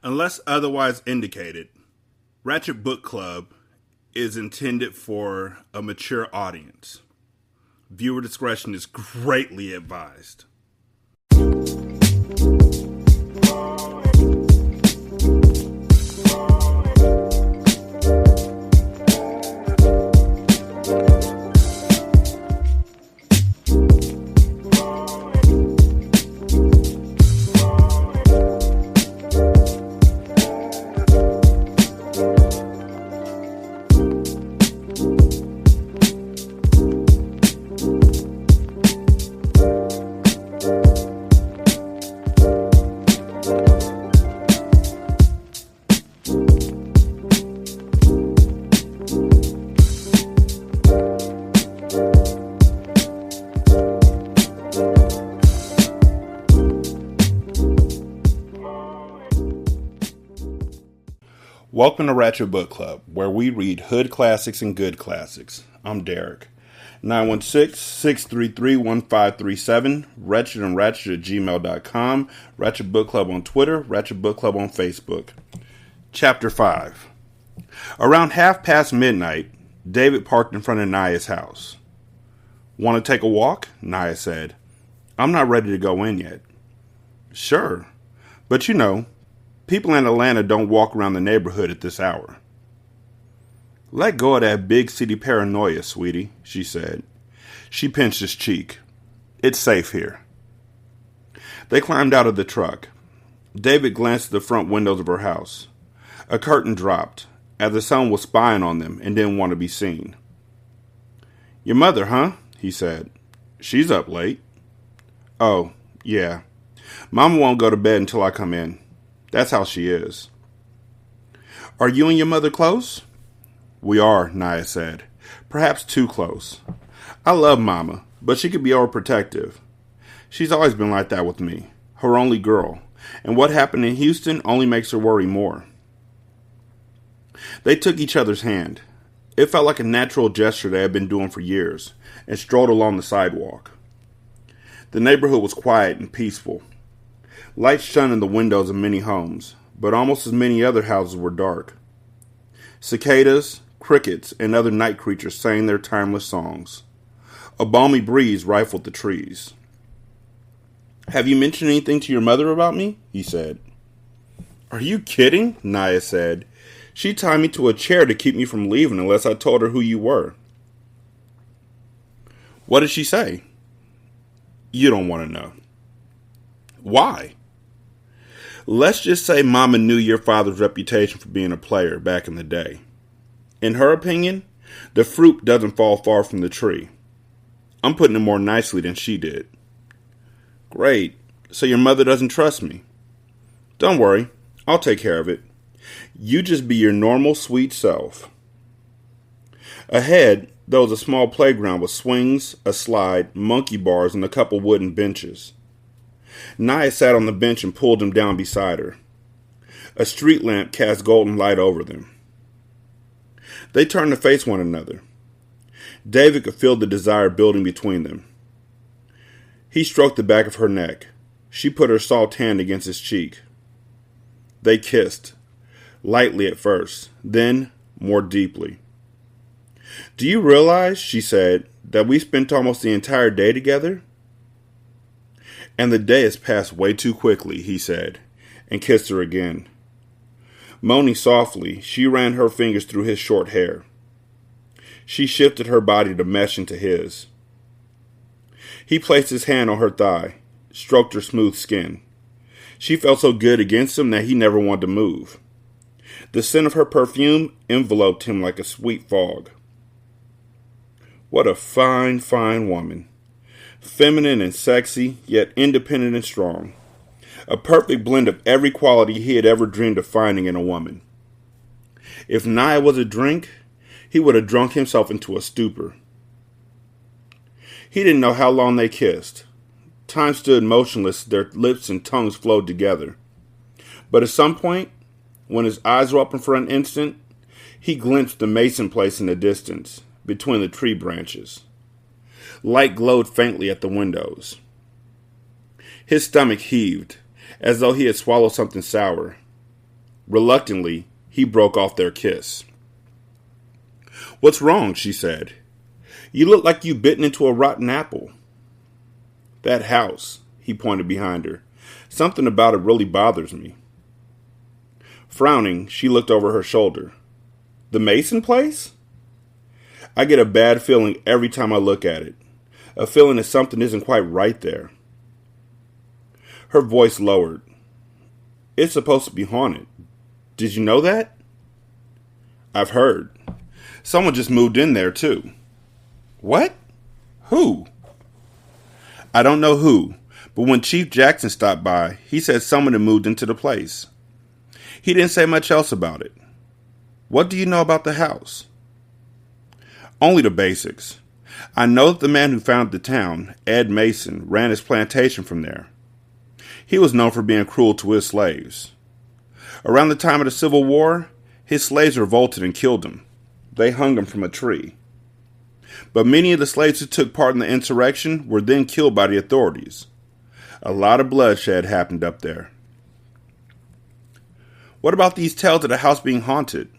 Unless otherwise indicated, Ratchet Book Club is intended for a mature audience. Viewer discretion is greatly advised. Welcome to Ratchet Book Club, where we read hood classics and good classics. I'm Derek. 916-633-1537, Ratchet and Ratchet at gmail.com, Ratchet Book Club on Twitter, Ratchet Book Club on Facebook. Chapter 5. Around midnight, David parked in front of Naya's house. Want to take a walk? Naya said. I'm not ready to go in yet. Sure, but you know, people in Atlanta don't walk around the neighborhood at this hour. Let go of that big city paranoia, sweetie, she said. She pinched his cheek. It's safe here. They climbed out of the truck. David glanced at the front windows of her house. A curtain dropped, as the sun was spying on them and didn't want to be seen. Your mother, huh? He said. She's up late. Oh, yeah. Mama won't go to bed until I come in. That's how she is. Are you and your mother close? We are, Naya said. Perhaps too close. I love Mama, but she could be overprotective. She's always been like that with me, her only girl, and what happened in Houston only makes her worry more. They took each other's hand. It felt like a natural gesture they had been doing for years, and strolled along the sidewalk. The neighborhood was quiet and peaceful. Lights shone in the windows of many homes, but almost as many other houses were dark. Cicadas, crickets, and other night creatures sang their timeless songs. A balmy breeze rifled the trees. Have you mentioned anything to your mother about me? He said. Are you kidding? Naya said. She tied me to a chair to keep me from leaving unless I told her who you were. What did she say? You don't want to know. Why? Let's just say Mama knew your father's reputation for being a player back in the day. In her opinion, the fruit doesn't fall far from the tree. I'm putting it more nicely than she did. Great. So your mother doesn't trust me. Don't worry. I'll take care of it. You just be your normal sweet self. Ahead, there was a small playground with swings, a slide, monkey bars, and a couple wooden benches. Naya sat on the bench and pulled him down beside her. A street lamp cast golden light over them. They turned to face one another. David could feel the desire building between them. He stroked the back of her neck. She put her soft hand against his cheek. They kissed, lightly at first, then more deeply. Do you realize, she said, that we spent almost the entire day together? And the day has passed way too quickly, he said, and kissed her again. Moaning softly, she ran her fingers through his short hair. She shifted her body to mesh into his. He placed his hand on her thigh, stroked her smooth skin. She felt so good against him that he never wanted to move. The scent of her perfume enveloped him like a sweet fog. What a fine, fine woman. Feminine and sexy, yet independent and strong. A perfect blend of every quality he had ever dreamed of finding in a woman. If Naya was a drink, he would have drunk himself into a stupor. He didn't know how long they kissed. Time stood motionless, their lips and tongues flowed together. But at some point, when his eyes were open for an instant, he glimpsed the Mason place in the distance, between the tree branches. Light glowed faintly at the windows. His stomach heaved, as though he had swallowed something sour. Reluctantly, he broke off their kiss. "What's wrong?" she said. "You look like you've bitten into a rotten apple." "That house," he pointed behind her. "Something about it really bothers me." Frowning, she looked over her shoulder. "The Mason place?" "I get a bad feeling every time I look at it. A feeling that something isn't quite right there." Her voice lowered. "It's supposed to be haunted. Did you know that?" "I've heard. Someone just moved in there, too." "What? Who?" "I don't know who, but when Chief Jackson stopped by, he said someone had moved into the place. He didn't say much else about it. What do you know about the house?" "Only the basics. I know that the man who founded the town, Ed Mason, ran his plantation from there. He was known for being cruel to his slaves. Around the time of the Civil War, his slaves revolted and killed him. They hung him from a tree. But many of the slaves who took part in the insurrection were then killed by the authorities. A lot of bloodshed happened up there." "What about these tales of the house being haunted?"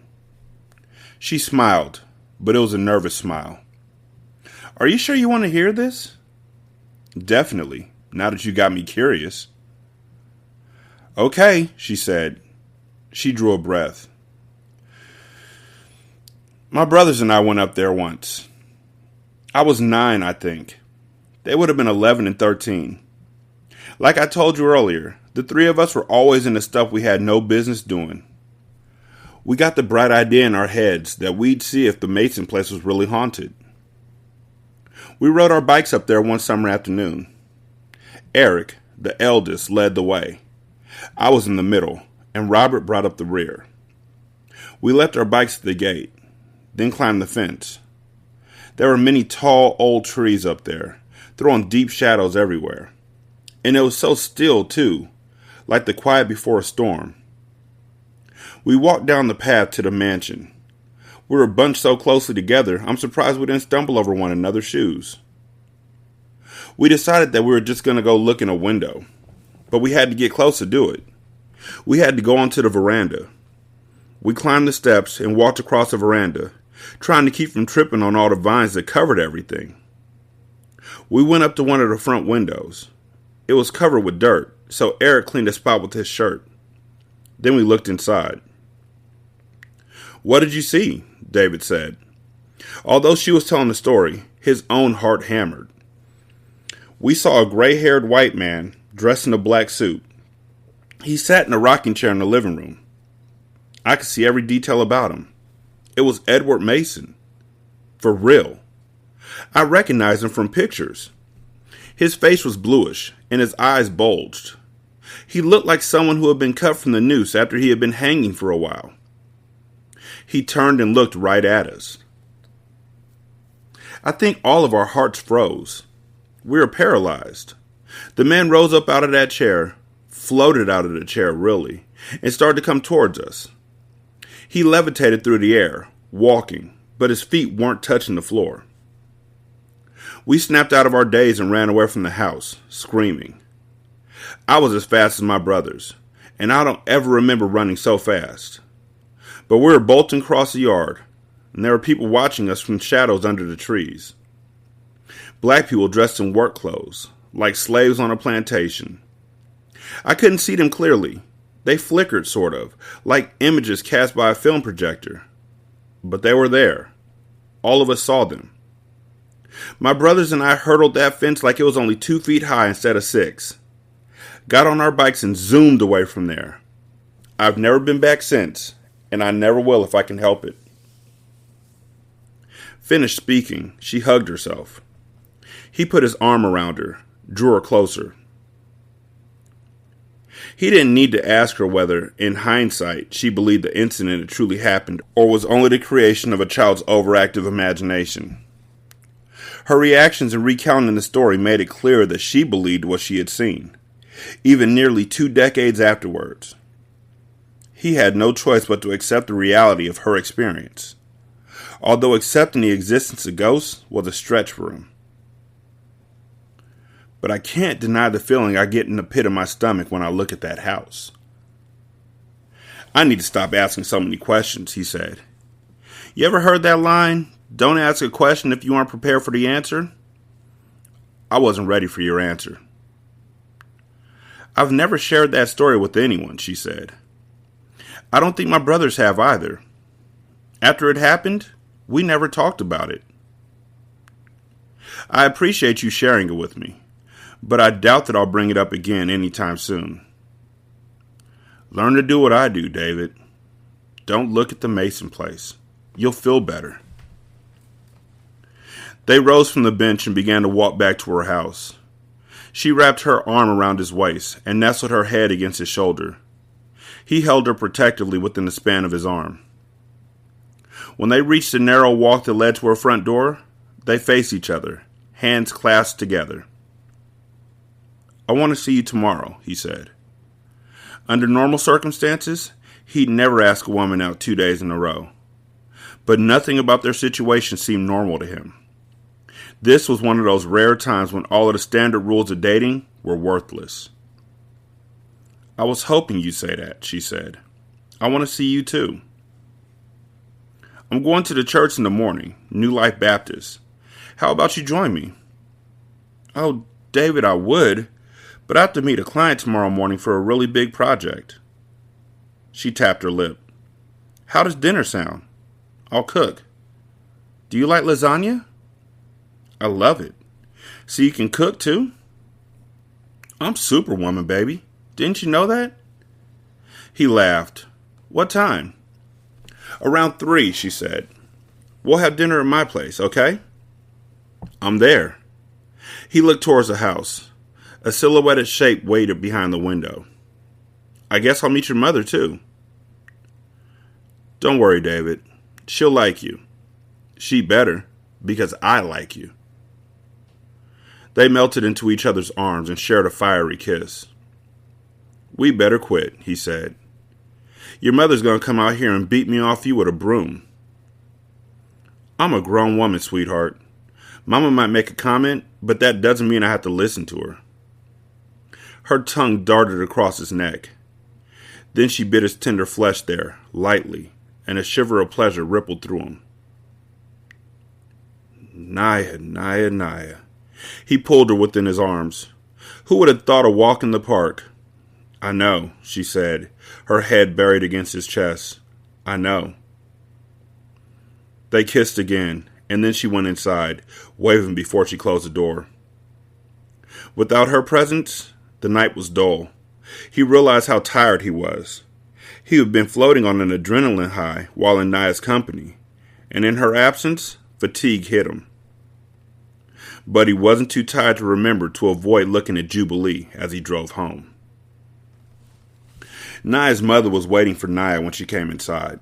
She smiled, but it was a nervous smile. "Are you sure you want to hear this?" "Definitely, now that you got me curious." "Okay," she said. She drew a breath. "My brothers and I went up there once. I was 9, I think. They would have been 11 and 13. Like I told you earlier, the three of us were always into stuff we had no business doing. We got the bright idea in our heads that we'd see if the Mason place was really haunted. We rode our bikes up there one summer afternoon. Eric, the eldest, led the way. I was in the middle, and Robert brought up the rear. We left our bikes at the gate, then climbed the fence. There were many tall, old trees up there, throwing deep shadows everywhere. And it was so still, too, like the quiet before a storm. We walked down the path to the mansion. We were bunched so closely together, I'm surprised we didn't stumble over one another's shoes. We decided that we were just going to go look in a window, but we had to get close to do it. We had to go onto the veranda. We climbed the steps and walked across the veranda, trying to keep from tripping on all the vines that covered everything. We went up to one of the front windows. It was covered with dirt, so Eric cleaned a spot with his shirt. Then we looked inside. "What did you see?" David said. Although she was telling the story, his own heart hammered. "We saw a gray-haired white man dressed in a black suit. He sat in a rocking chair in the living room. I could see every detail about him. It was Edward Mason. For real. I recognized him from pictures. His face was bluish, and his eyes bulged. He looked like someone who had been cut from the noose after he had been hanging for a while. He turned and looked right at us. I think all of our hearts froze. We were paralyzed. The man rose up out of that chair, floated out of the chair, really, and started to come towards us. He levitated through the air, walking, but his feet weren't touching the floor. We snapped out of our daze and ran away from the house, screaming. I was as fast as my brothers, and I don't ever remember running so fast. But we were bolting across the yard, and there were people watching us from shadows under the trees. Black people dressed in work clothes, like slaves on a plantation. I couldn't see them clearly. They flickered, sort of, like images cast by a film projector. But they were there. All of us saw them. My brothers and I hurdled that fence like it was only 2 feet high instead of 6. Got on our bikes and zoomed away from there. I've never been back since, and I never will if I can help it. Finished speaking, she hugged herself. He put his arm around her, drew her closer. He didn't need to ask her whether, in hindsight, she believed the incident had truly happened or was only the creation of a child's overactive imagination. Her reactions in recounting the story made it clear that she believed what she had seen, even nearly 2 decades afterwards. He had no choice but to accept the reality of her experience, although accepting the existence of ghosts was a stretch for him. But I can't deny the feeling I get in the pit of my stomach when I look at that house. I need to stop asking so many questions, he said. You ever heard that line? Don't ask a question if you aren't prepared for the answer? I wasn't ready for your answer. I've never shared that story with anyone, she said. I don't think my brothers have either. After it happened, we never talked about it. I appreciate you sharing it with me, but I doubt that I'll bring it up again anytime soon. Learn to do what I do, David. Don't look at the Mason place. You'll feel better. They rose from the bench and began to walk back to her house. She wrapped her arm around his waist and nestled her head against his shoulder. He held her protectively within the span of his arm. When they reached the narrow walk that led to her front door, they faced each other, hands clasped together. I want to see you tomorrow, he said. Under normal circumstances, he'd never ask a woman out 2 days in a row. But nothing about their situation seemed normal to him. This was one of those rare times when all of the standard rules of dating were worthless. I was hoping you'd say that, she said. I want to see you too. I'm going to the church in the morning, New Life Baptist. How about you join me? Oh, David, I would, but I have to meet a client tomorrow morning for a really big project. She tapped her lip. How does dinner sound? I'll cook. Do you like lasagna? I love it. So you can cook too? I'm Superwoman, baby. Didn't you know that? He laughed. What time? Around 3, she said. We'll have dinner at my place, okay? I'm there. He looked towards the house. A silhouetted shape waited behind the window. I guess I'll meet your mother too. Don't worry, David. She'll like you. She better, because I like you. They melted into each other's arms and shared a fiery kiss. We better quit, he said. Your mother's going to come out here and beat me off you with a broom. I'm a grown woman, sweetheart. Mama might make a comment, but that doesn't mean I have to listen to her. Her tongue darted across his neck. Then she bit his tender flesh there, lightly, and a shiver of pleasure rippled through him. Naya, Naya, Naya. He pulled her within his arms. Who would have thought a walk in the park? I know, she said, her head buried against his chest. I know. They kissed again, and then she went inside, waving before she closed the door. Without her presence, the night was dull. He realized how tired he was. He had been floating on an adrenaline high while in Naya's company, and in her absence, fatigue hit him. But he wasn't too tired to remember to avoid looking at Jubilee as he drove home. Naya's mother was waiting for Naya when she came inside.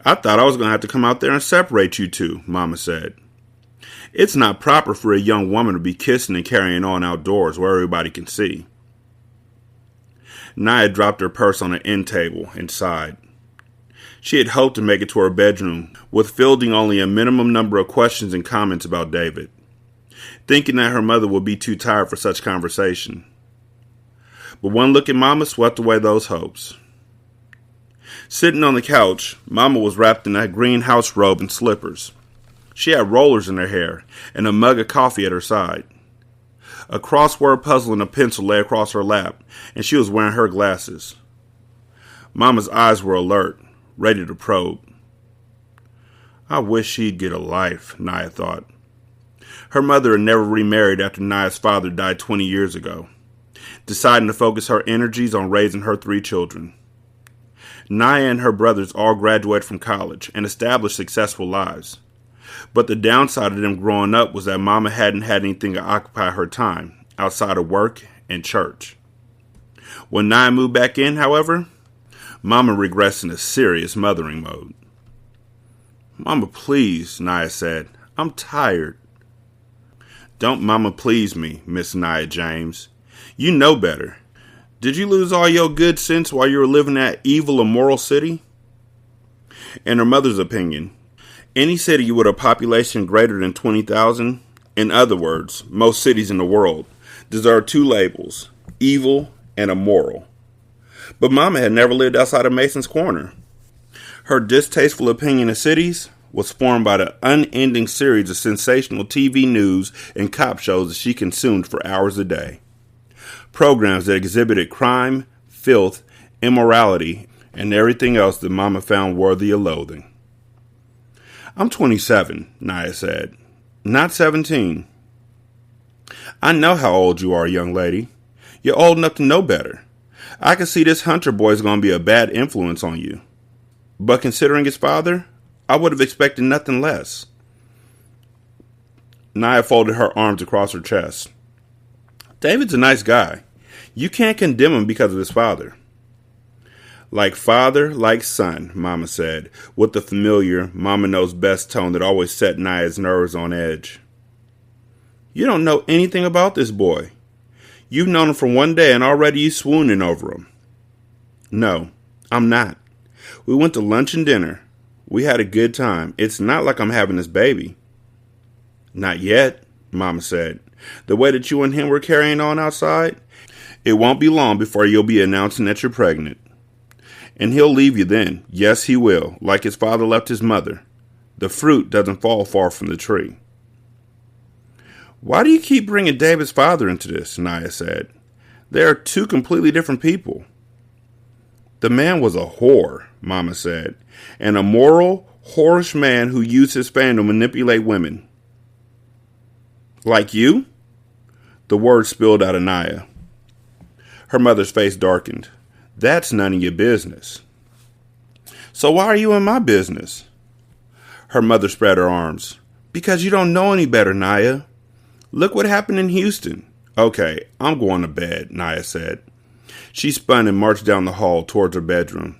I thought I was going to have to come out there and separate you two, Mama said. It's not proper for a young woman to be kissing and carrying on outdoors where everybody can see. Naya dropped her purse on an end table and sighed. She had hoped to make it to her bedroom with fielding only a minimum number of questions and comments about David, thinking that her mother would be too tired for such conversation. But one look at Mama swept away those hopes. Sitting on the couch, Mama was wrapped in a green house robe and slippers. She had rollers in her hair and a mug of coffee at her side. A crossword puzzle and a pencil lay across her lap, and she was wearing her glasses. Mama's eyes were alert, ready to probe. I wish she'd get a life, Naya thought. Her mother had never remarried after Naya's father died 20 years ago, deciding to focus her energies on raising her 3 children. Naya and her brothers all graduated from college and established successful lives. But the downside of them growing up was that Mama hadn't had anything to occupy her time outside of work and church. When Naya moved back in, however, Mama regressed into serious mothering mode. Mama, please, Naya said. I'm tired. Don't Mama please me, Miss Naya James. You know better. Did you lose all your good sense while you were living in that evil, immoral city? In her mother's opinion, any city with a population greater than 20,000, in other words, most cities in the world, deserve 2 labels, evil and immoral. But Mama had never lived outside of Mason's Corner. Her distasteful opinion of cities was formed by the unending series of sensational TV news and cop shows that she consumed for hours a day. Programs that exhibited crime, filth, immorality, and everything else that Mama found worthy of loathing. "I'm 27, Naya said. "Not 17. "I know how old you are, young lady. You're old enough to know better. I can see this Hunter boy is going to be a bad influence on you. But considering his father, I would have expected nothing less." Naya folded her arms across her chest. "David's a nice guy. You can't condemn him because of his father." "Like father, like son," Mama said, with the familiar Mama knows best tone that always set Naya's nerves on edge. "You don't know anything about this boy. You've known him for one day and already you swooning over him." "No, I'm not. We went to lunch and dinner. We had a good time. It's not like I'm having this baby." "Not yet," Mama said. "The way that you and him were carrying on outside, it won't be long before you'll be announcing that you're pregnant. And he'll leave you then. Yes, he will, like his father left his mother. The fruit doesn't fall far from the tree." "Why do you keep bringing David's father into this?" Naya said. "They are two completely different people." "The man was a whore," Mama said. "An immoral, whorish man who used his fame to manipulate women." "Like you?" The words spilled out of Naya. Her mother's face darkened. "That's none of your business." "So why are you in my business?" Her mother spread her arms. "Because you don't know any better, Naya. Look what happened in Houston." "Okay, I'm going to bed," Naya said. She spun and marched down the hall towards her bedroom.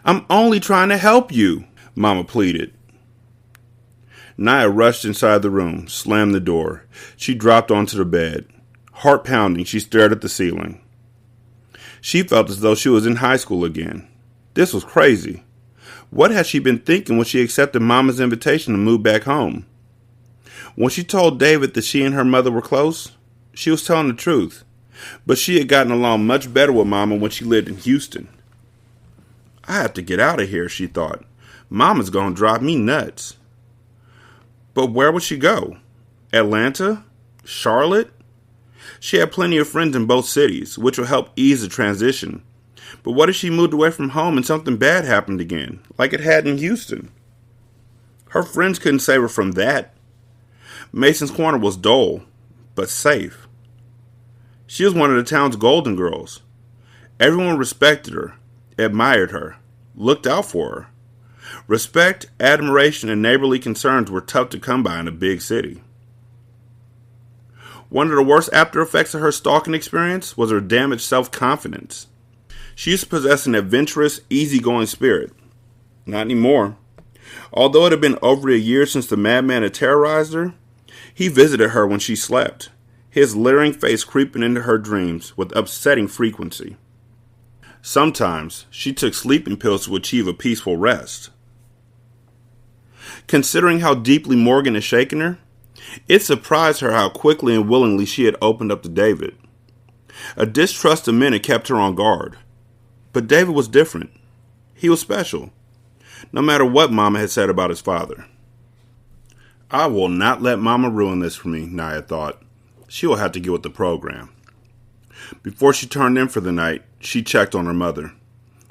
"I'm only trying to help you," Mama pleaded. Naya rushed inside the room, slammed the door. She dropped onto the bed. Heart pounding, she stared at the ceiling. She felt as though she was in high school again. This was crazy. What had she been thinking when she accepted Mama's invitation to move back home? When she told David that she and her mother were close, she was telling the truth. But she had gotten along much better with Mama when she lived in Houston. "I have to get out of here," she thought. "Mama's going to drive me nuts." But where would she go? Atlanta? Charlotte? She had plenty of friends in both cities, which would help ease the transition. But what if she moved away from home and something bad happened again, like it had in Houston? Her friends couldn't save her from that. Mason's Corner was dull, but safe. She was one of the town's golden girls. Everyone respected her, admired her, looked out for her. Respect, admiration, and neighborly concerns were tough to come by in a big city. One of the worst after effects of her stalking experience was her damaged self-confidence. She used to possess an adventurous, easygoing spirit. Not anymore. Although it had been over a year since the madman had terrorized her, he visited her when she slept, his leering face creeping into her dreams with upsetting frequency. Sometimes she took sleeping pills to achieve a peaceful rest. Considering how deeply Morgan had shaken her, it surprised her how quickly and willingly she had opened up to David. A distrust of men had kept her on guard. But David was different. He was special, no matter what Mama had said about his father. "I will not let Mama ruin this for me," Naya thought. She will have to get with the program. Before she turned in for the night, she checked on her mother.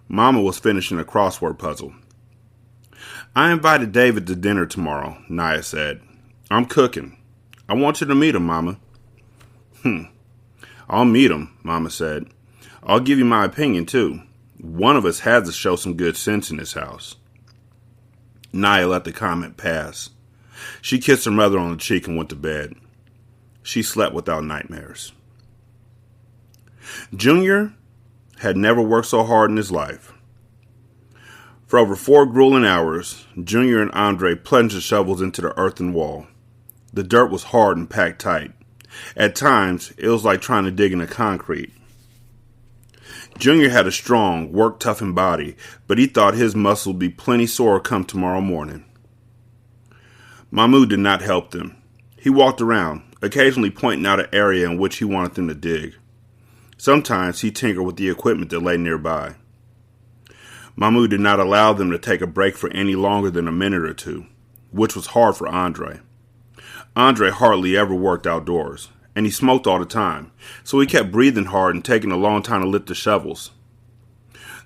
Mama was finishing a crossword puzzle. "I invited David to dinner tomorrow," Naya said. "I'm cooking. I want you to meet him, Mama." "I'll meet him," Mama said. "I'll give you my opinion, too. One of us has to show some good sense in this house." Naya let the comment pass. She kissed her mother on the cheek and went to bed. She slept without nightmares. Junior had never worked so hard in his life. For over 4 grueling hours, Junior and Andre plunged the shovels into the earthen wall. The dirt was hard and packed tight. At times, it was like trying to dig into concrete. Junior had a strong, work-toughened body, but he thought his muscles would be plenty sore come tomorrow morning. Mahmoud did not help them. He walked around, occasionally pointing out an area in which he wanted them to dig. Sometimes he tinkered with the equipment that lay nearby. Mamu did not allow them to take a break for any longer than a minute or two, which was hard for Andre. Andre hardly ever worked outdoors, and he smoked all the time, so he kept breathing hard and taking a long time to lift the shovels.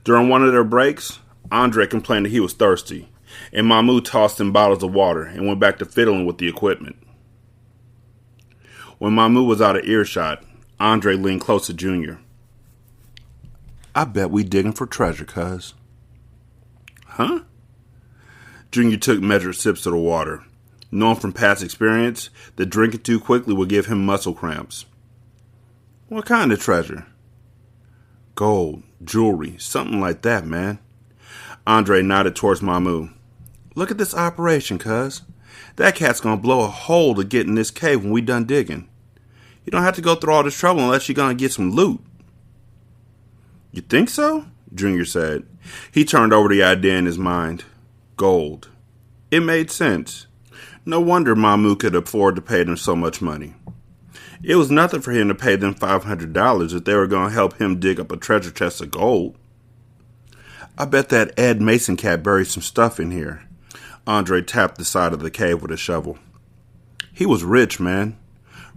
During one of their breaks, Andre complained that he was thirsty, and Mamu tossed him bottles of water and went back to fiddling with the equipment. When Mamu was out of earshot, Andre leaned close to Junior. "I bet we digging for treasure, cuz." "Huh?" Junior took measured sips of the water, knowing from past experience that drinking too quickly would give him muscle cramps. "What kind of treasure?" "Gold, jewelry, something like that, man." Andre nodded towards Mamu. "Look at this operation, cuz. That cat's gonna blow a hole to get in this cave when we done digging. You don't have to go through all this trouble unless you're gonna get some loot." "You think so?" Junior said. He turned over the idea in his mind. Gold. It made sense. No wonder Mamu could afford to pay them so much money. It was nothing for him to pay them $500 if they were going to help him dig up a treasure chest of gold. "I bet that Ed Mason cat buried some stuff in here." Andre tapped the side of the cave with a shovel. "He was rich, man.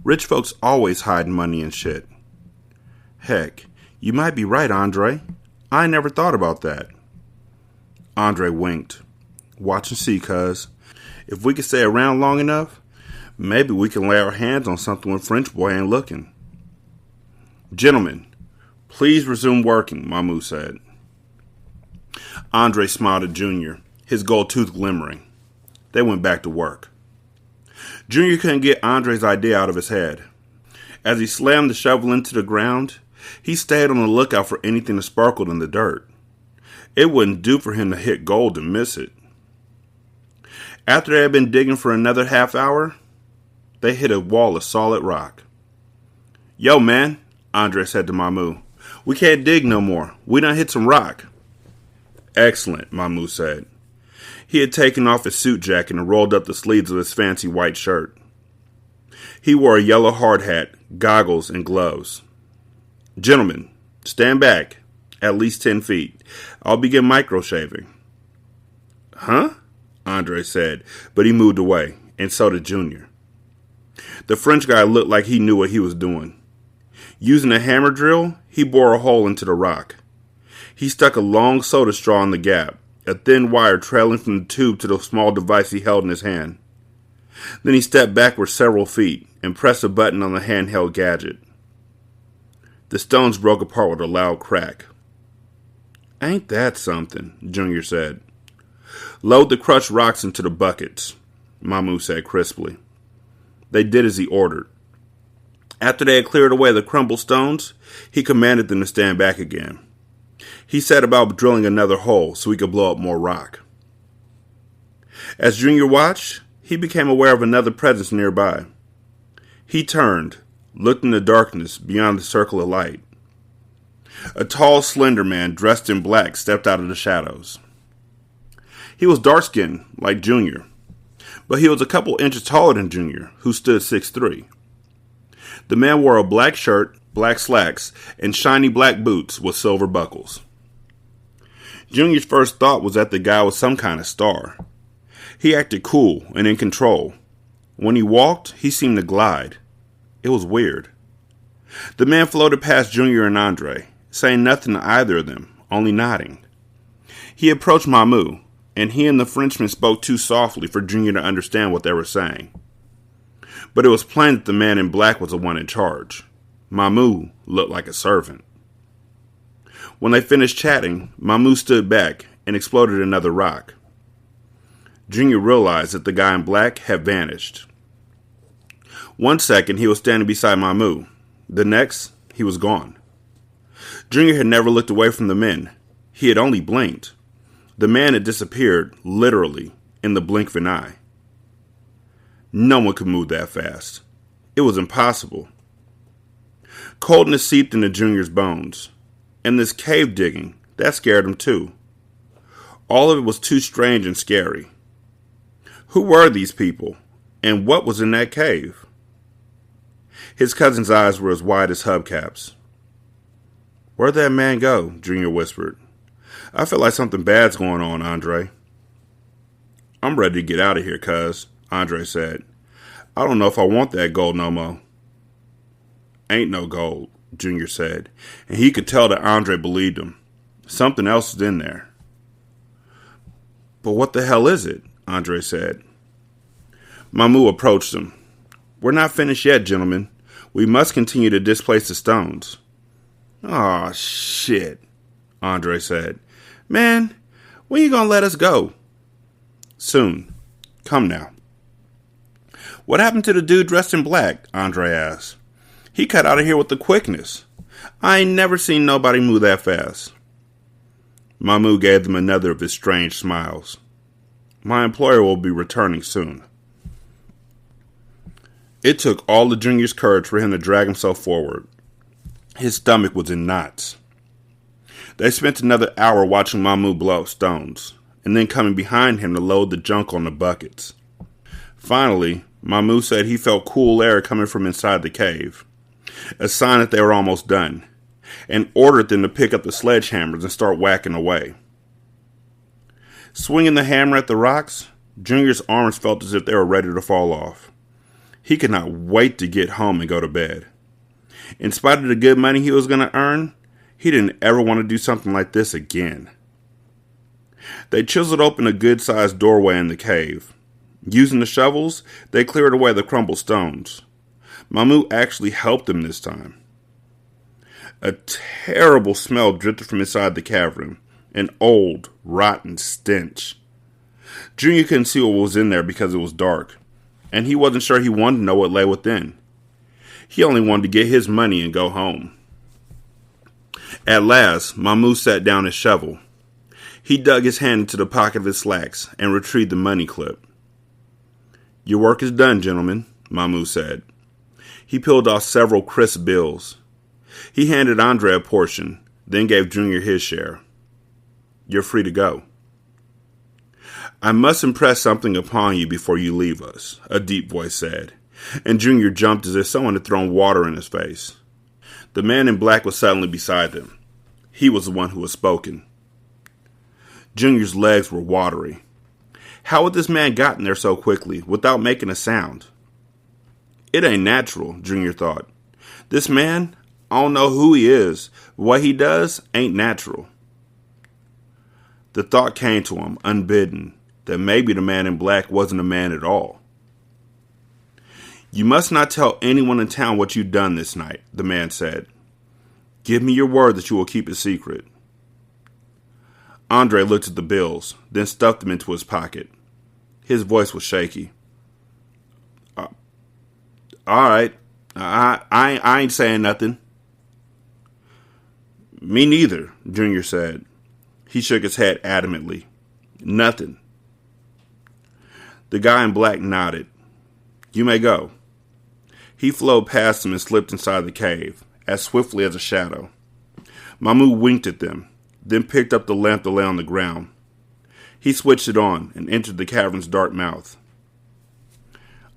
Rich folks always hide money and shit." "Heck, you might be right, Andre. I never thought about that." Andre winked. "Watch and see, cuz. If we can stay around long enough, maybe we can lay our hands on something when French boy ain't looking." "Gentlemen, please resume working," Mamu said. Andre smiled at Junior, his gold tooth glimmering. They went back to work. Junior couldn't get Andre's idea out of his head. As he slammed the shovel into the ground, he stayed on the lookout for anything that sparkled in the dirt. It wouldn't do for him to hit gold and miss it. After they had been digging for another half hour, they hit a wall of solid rock. "Yo, man," Andre said to Mamu, "we can't dig no more. We done hit some rock." "Excellent," Mamu said. He had taken off his suit jacket and rolled up the sleeves of his fancy white shirt. He wore a yellow hard hat, goggles, and gloves. "Gentlemen, stand back, at least 10 feet. I'll begin microshaving." "Huh?" Andre said, but he moved away, and so did Junior. The French guy looked like he knew what he was doing. Using a hammer drill, he bored a hole into the rock. He stuck a long soda straw in the gap, a thin wire trailing from the tube to the small device he held in his hand. Then he stepped backward several feet and pressed a button on the handheld gadget. The stones broke apart with a loud crack. "Ain't that something?" Junior said. "Load the crushed rocks into the buckets," Mamu said crisply. They did as he ordered. After they had cleared away the crumbled stones, he commanded them to stand back again. He set about drilling another hole so he could blow up more rock. As Junior watched, he became aware of another presence nearby. He turned, looked in the darkness beyond the circle of light. A tall, slender man dressed in black stepped out of the shadows. He was dark-skinned, like Junior, but he was a couple inches taller than Junior, who stood 6'3". The man wore a black shirt, black slacks, and shiny black boots with silver buckles. Junior's first thought was that the guy was some kind of star. He acted cool and in control. When he walked, he seemed to glide. It was weird. The man floated past Junior and Andre, saying nothing to either of them, only nodding. He approached Mamu, and he and the Frenchman spoke too softly for Junior to understand what they were saying. But it was plain that the man in black was the one in charge. Mamu looked like a servant. When they finished chatting, Mamu stood back and exploded another rock. Junior realized that the guy in black had vanished. 1 second, he was standing beside Mamu. The next, he was gone. Junior had never looked away from the men. He had only blinked. The man had disappeared, literally, in the blink of an eye. No one could move that fast. It was impossible. Coldness seeped into Junior's bones. And this cave digging, that scared him too. All of it was too strange and scary. Who were these people? And what was in that cave? His cousin's eyes were as wide as hubcaps. Where'd that man go? Junior whispered. I feel like something bad's going on, Andre. I'm ready to get out of here, cuz, Andre said. I don't know if I want that gold no more. Ain't no gold, Junior said, and he could tell that Andre believed him. Something else is in there. But what the hell is it? Andre said. Mamu approached him. We're not finished yet, gentlemen. We must continue to displace the stones. Aw, shit, Andre said. Man, when you gonna let us go? Soon. Come now. What happened to the dude dressed in black? Andre asked. He cut out of here with the quickness. I ain't never seen nobody move that fast. Mamu gave them another of his strange smiles. My employer will be returning soon. It took all the Junior's courage for him to drag himself forward. His stomach was in knots. They spent another hour watching Mamu blow up stones, and then coming behind him to load the junk on the buckets. Finally, Mamu said he felt cool air coming from inside the cave, a sign that they were almost done, and ordered them to pick up the sledgehammers and start whacking away. Swinging the hammer at the rocks, Junior's arms felt as if they were ready to fall off. He could not wait to get home and go to bed. In spite of the good money he was going to earn, he didn't ever want to do something like this again. They chiseled open a good-sized doorway in the cave. Using the shovels, they cleared away the crumbled stones. Mamu actually helped them this time. A terrible smell drifted from inside the cavern, an old, rotten stench. Junior couldn't see what was in there because it was dark, and he wasn't sure he wanted to know what lay within. He only wanted to get his money and go home. At last, Mamu sat down his shovel. He dug his hand into the pocket of his slacks and retrieved the money clip. Your work is done, gentlemen, Mamu said. He peeled off several crisp bills. He handed Andre a portion, then gave Junior his share. You're free to go. I must impress something upon you before you leave us, a deep voice said, and Junior jumped as if someone had thrown water in his face. The man in black was suddenly beside them. He was the one who had spoken. Junior's legs were watery. How had this man gotten there so quickly, without making a sound? It ain't natural, Junior thought. This man, I don't know who he is, but what he does ain't natural. The thought came to him, unbidden, that maybe the man in black wasn't a man at all. You must not tell anyone in town what you've done this night, the man said. Give me your word that you will keep it secret. Andre looked at the bills, then stuffed them into his pocket. His voice was shaky. All right, I ain't saying nothing. Me neither, Junior said. He shook his head adamantly. Nothing. The guy in black nodded. You may go. He flowed past them and slipped inside the cave, as swiftly as a shadow. Mamu winked at them, then picked up the lamp that lay on the ground. He switched it on and entered the cavern's dark mouth.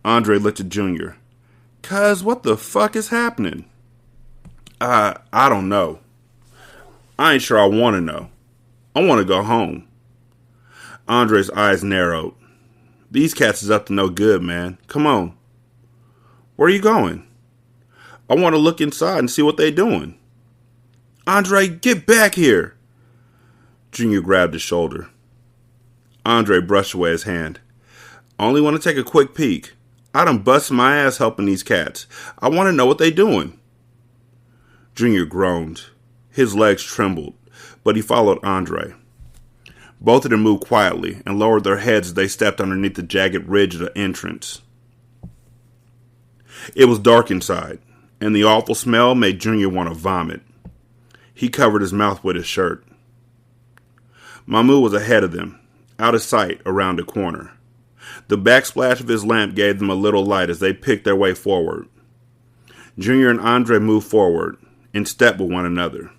Andre looked at Junior. Cuz, what the fuck is happening? I don't know. I ain't sure I want to know. I want to go home. Andre's eyes narrowed. These cats is up to no good, man. Come on. Where are you going? I want to look inside and see what they doing. Andre, get back here. Junior grabbed his shoulder. Andre brushed away his hand. I only want to take a quick peek. I done busted my ass helping these cats. I want to know what they doing. Junior groaned. His legs trembled, but he followed Andre. Both of them moved quietly and lowered their heads as they stepped underneath the jagged ridge of the entrance. It was dark inside, and the awful smell made Junior want to vomit. He covered his mouth with his shirt. Mamu was ahead of them, out of sight around a corner. The backsplash of his lamp gave them a little light as they picked their way forward. Junior and Andre moved forward, in step with one another.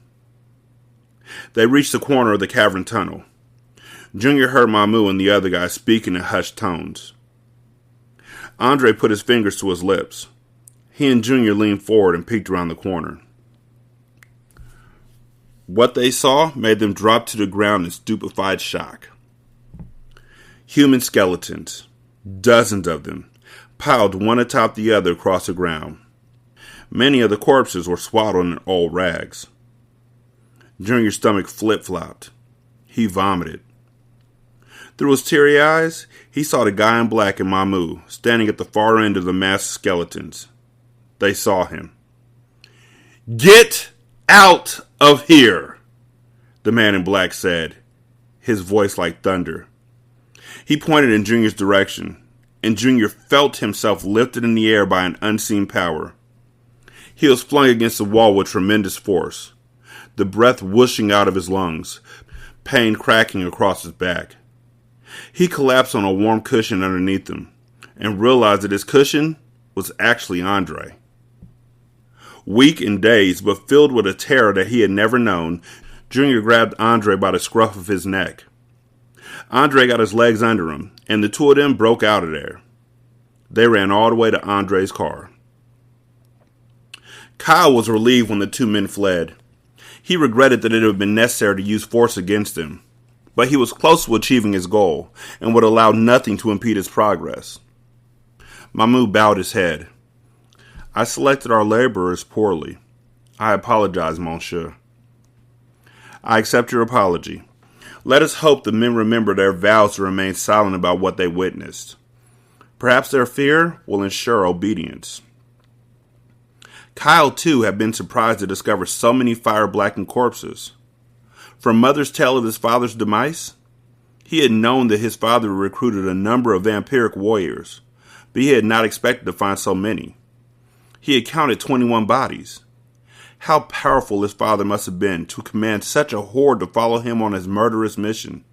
They reached the corner of the cavern tunnel. Junior heard Mamu and the other guy speaking in hushed tones. Andre put his fingers to his lips. He and Junior leaned forward and peeked around the corner. What they saw made them drop to the ground in stupefied shock. Human skeletons, dozens of them, piled one atop the other across the ground. Many of the corpses were swaddled in old rags. Junior's stomach flip-flopped. He vomited. Through his teary eyes, he saw the guy in black and Mamu standing at the far end of the mass of skeletons. They saw him. "Get out of here," the man in black said, his voice like thunder. He pointed in Junior's direction, and Junior felt himself lifted in the air by an unseen power. He was flung against the wall with tremendous force, the breath whooshing out of his lungs, pain cracking across his back. He collapsed on a warm cushion underneath him, and realized that his cushion was actually Andre. Weak and dazed, but filled with a terror that he had never known, Junior grabbed Andre by the scruff of his neck. Andre got his legs under him, and the two of them broke out of there. They ran all the way to Andre's car. Kyle was relieved when the two men fled. He regretted that it had been necessary to use force against him, but he was close to achieving his goal and would allow nothing to impede his progress. Mamu bowed his head. "I selected our laborers poorly. I apologize, monsieur." "I accept your apology. Let us hope the men remember their vows to remain silent about what they witnessed. Perhaps their fear will ensure obedience." Kyle, too, had been surprised to discover so many fire-blackened corpses. From Mother's tale of his father's demise, he had known that his father recruited a number of vampiric warriors, but he had not expected to find so many. He had counted 21 bodies. How powerful his father must have been to command such a horde to follow him on his murderous mission.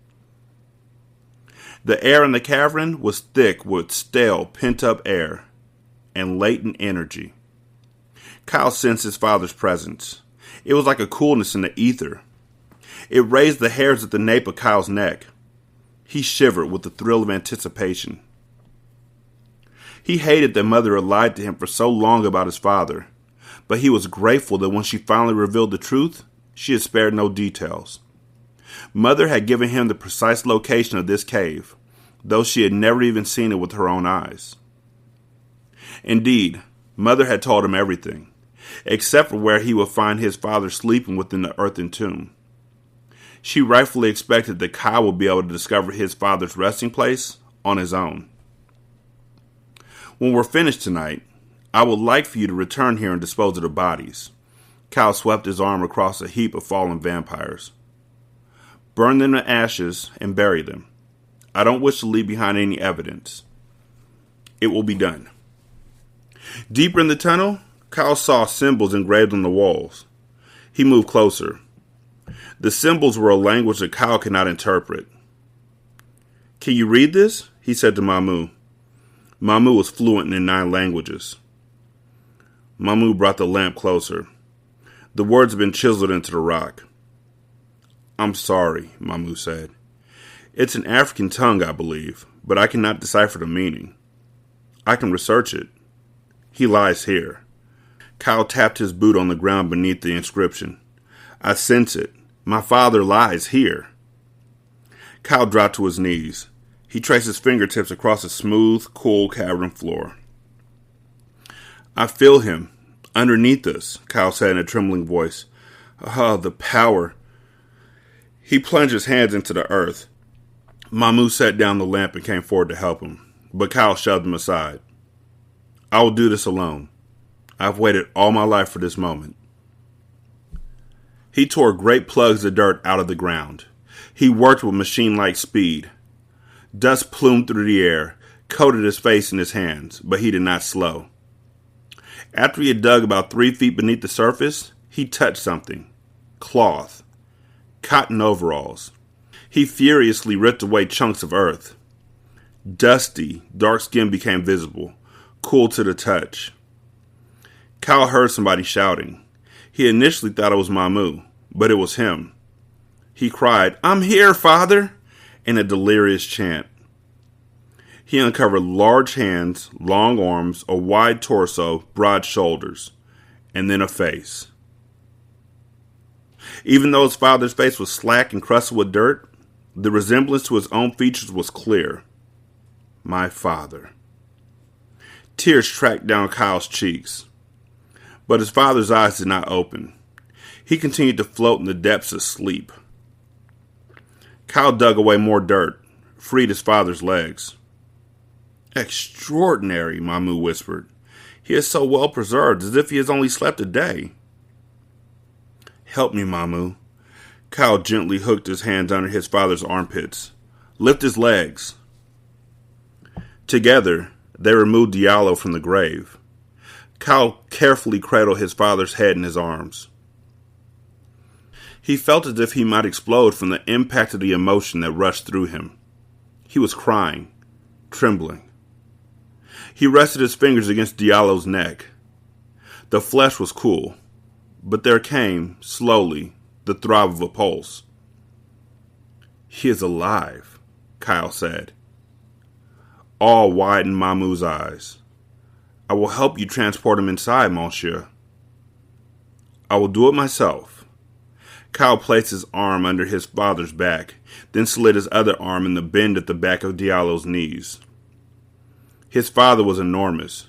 The air in the cavern was thick with stale, pent-up air and latent energy. Kyle sensed his father's presence. It was like a coolness in the ether. It raised the hairs at the nape of Kyle's neck. He shivered with the thrill of anticipation. He hated that Mother had lied to him for so long about his father, but he was grateful that when she finally revealed the truth, she had spared no details. Mother had given him the precise location of this cave, though she had never even seen it with her own eyes. Indeed, Mother had told him everything, except for where he would find his father sleeping within the earthen tomb. She rightfully expected that Kyle would be able to discover his father's resting place on his own. "When we're finished tonight, I would like for you to return here and dispose of the bodies." Kyle swept his arm across a heap of fallen vampires. "Burn them to ashes and bury them. I don't wish to leave behind any evidence." "It will be done." Deeper in the tunnel, Kyle saw symbols engraved on the walls. He moved closer. The symbols were a language that Kyle could not interpret. "Can you read this?" he said to Mamu. Mamu was fluent in 9 languages. Mamu brought the lamp closer. The words had been chiseled into the rock. "I'm sorry," Mamu said. "It's an African tongue, I believe, but I cannot decipher the meaning. I can research it. He lies here." Kyle tapped his boot on the ground beneath the inscription. "I sense it. My father lies here." Kyle dropped to his knees. He traced his fingertips across the smooth, cool cavern floor. "I feel him. Underneath us," Kyle said in a trembling voice. "Ah, the power." He plunged his hands into the earth. Mamu set down the lamp and came forward to help him, but Kyle shoved him aside. "I will do this alone. I've waited all my life for this moment." He tore great plugs of dirt out of the ground. He worked with machine-like speed. Dust plumed through the air, coated his face and his hands, but he did not slow. After he had dug about 3 feet beneath the surface, he touched something. Cloth. Cotton overalls. He furiously ripped away chunks of earth. Dusty, dark skin became visible, cool to the touch. Kyle heard somebody shouting. He initially thought it was Mamu, but it was him. He cried, "I'm here, Father!" in a delirious chant. He uncovered large hands, long arms, a wide torso, broad shoulders, and then a face. Even though his father's face was slack and crusted with dirt, the resemblance to his own features was clear. My father. Tears tracked down Kyle's cheeks. But his father's eyes did not open. He continued to float in the depths of sleep. Kyle dug away more dirt, freed his father's legs. Extraordinary, Mamu whispered. He is so well preserved, as if he has only slept a day. Help me, Mamu. Kyle gently hooked his hands under his father's armpits. Lift his legs. Together, they removed Diallo from the grave. Kyle carefully cradled his father's head in his arms. He felt as if he might explode from the impact of the emotion that rushed through him. He was crying, trembling. He rested his fingers against Diallo's neck. The flesh was cool, but there came, slowly, the throb of a pulse. He is alive, Kyle said. Awe widened Mamu's eyes. I will help you transport him inside, monsieur. I will do it myself. Kyle placed his arm under his father's back, then slid his other arm in the bend at the back of Diallo's knees. His father was enormous.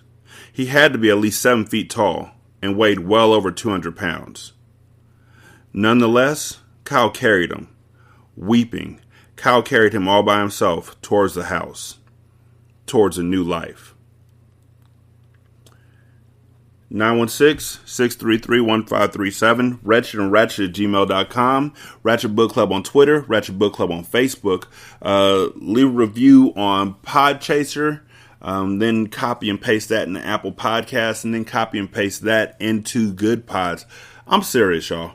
He had to be at least 7 feet tall and weighed well over 200 pounds. Nonetheless, Kyle carried him. Weeping, Kyle carried him all by himself towards the house, towards a new life. 916-633-1537, Ratchet and Ratchet at gmail.com, Ratchet Book Club on Twitter, Ratchet Book Club on Facebook. Leave a review on Podchaser, then copy and paste that in the Apple Podcasts, and then copy and paste that into Good Pods. I'm serious, y'all.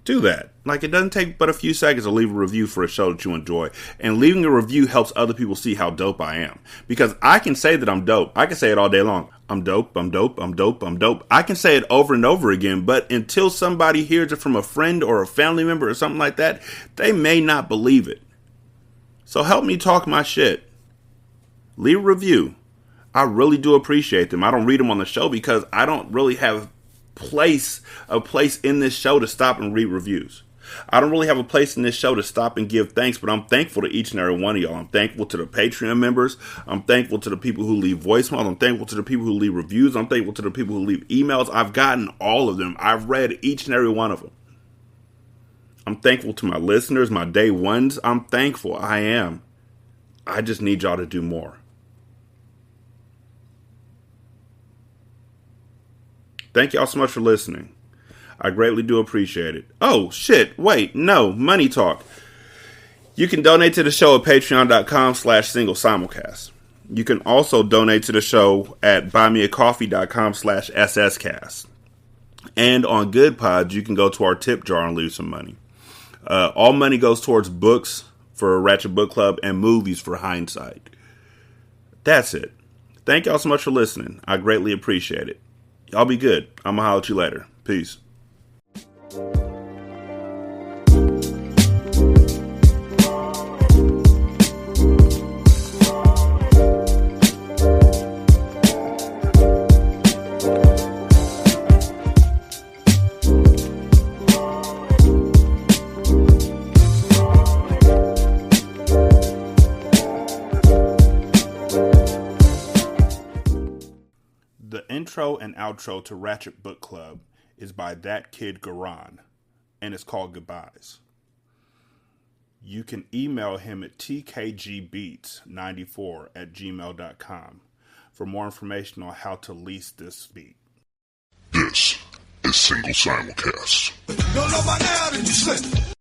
Do that. It doesn't take but a few seconds to leave a review for a show that you enjoy. And leaving a review helps other people see how dope I am. Because I can say that I'm dope. I can say it all day long. I'm dope, I'm dope, I'm dope, I'm dope. I can say it over and over again, but until somebody hears it from a friend or a family member or something like that, they may not believe it. So help me talk my shit. Leave a review. I really do appreciate them. I don't read them on the show because I don't really have a place in this show to stop and read reviews. I don't really have a place in this show to stop and give thanks, but I'm thankful to each and every one of y'all. I'm thankful to the Patreon members. I'm thankful to the people who leave voicemails. I'm thankful to the people who leave reviews. I'm thankful to the people who leave emails. I've gotten all of them. I've read each and every one of them. I'm thankful to my listeners, my day ones. I'm thankful. I am. I just need y'all to do more. Thank y'all so much for listening. I greatly do appreciate it. Oh, shit. Wait, no. Money talk. You can donate to the show at patreon.com/singlesimulcast. You can also donate to the show at buymeacoffee.com/sscast. And on Good Pods, you can go to our tip jar and leave some money. All money goes towards books for Ratchet Book Club and movies for Hindsight. That's it. Thank y'all so much for listening. I greatly appreciate it. Y'all be good. I'm going to holler at you later. Peace. The intro and outro to Ratchet Book Club is by That Kid Garan, and it's called Goodbyes. You can email him at tkgbeats94@gmail.com for more information on how to lease this beat. This is Single Simulcast.